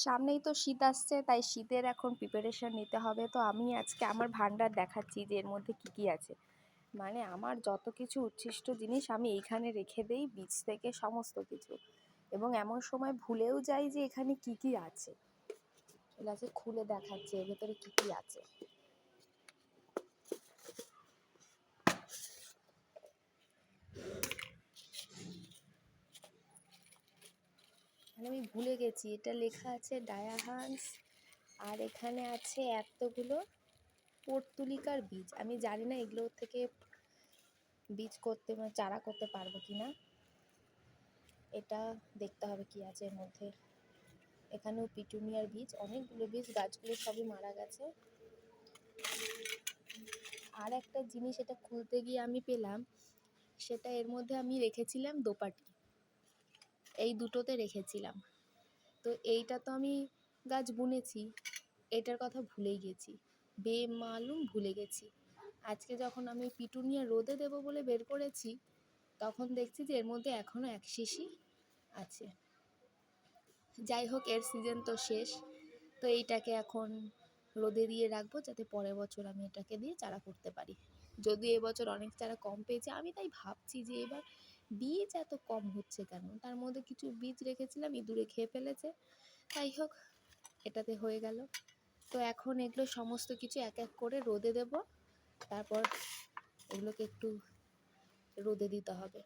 সামনেই তো শীত আসছে, তাই শীতের এখন প্রিপারেশন নিতে হবে। তো আমি আজকে আমার ভান্ডার দেখাচ্ছি যে এর মধ্যে কি কি আছে। মানে আমার যত কিছু উচ্ছিষ্ট জিনিস আমি এইখানে রেখে দেই, বীজ থেকে সমস্ত কিছু। এবং এমন সময় ভুলেও যাই যে এখানে কি কি আছে। চলে আছে, খুলে দেখাচ্ছে এর ভেতরে কি কি আছে। মানে আমি ভুলে গেছি, এটা লেখা আছে ডায়াহান্স। আর এখানে আছে এতগুলো পর্তুলিকার বীজ। আমি জানি না এগুলো থেকে বীজ করতে মানে চারা করতে পারবো কিনা, এটা দেখতে হবে কি আছে এর মধ্যে। এখানেও পিটুনিয়ার বীজ, অনেকগুলো বীজ, গাছগুলো সবই মারা গেছে। আর একটা জিনিস এটা খুলতে গিয়ে আমি পেলাম, সেটা এর মধ্যে আমি রেখেছিলাম দোপাটি, এই দুটোতে রেখেছিলাম। তো এইটা তো আমি গাছ বুনেছি, এটার কথা ভুলেই গেছি, বেমালুম ভুলে গেছি। আজকে যখন আমি পিটুনিয়া রোদে দেবো বলে বের করেছি, তখন দেখছি যে এর মধ্যে এখনও এক শিশি আছে। যাই হোক, এর সিজন তো শেষ, তো এইটাকে এখন রোদে দিয়ে রাখবো যাতে পরের বছর আমি এটাকে দিয়ে চারা করতে পারি। যদি এবছর অনেক চারা কম পেয়েছি, আমি তাই ভাবছি যে এবার বীজ এত কম হচ্ছে কেন। তার মধ্যে কিছু বীজ রেখেছিলাম, ইঁদুরে খেয়ে ফেলেছে। তাই হোক, এটাতে হয়ে গেল। তো এখন এগুলো সমস্ত কিছু এক এক করে রোদে দেব, তারপর এগুলোকে একটু রোদে দিতে হবে।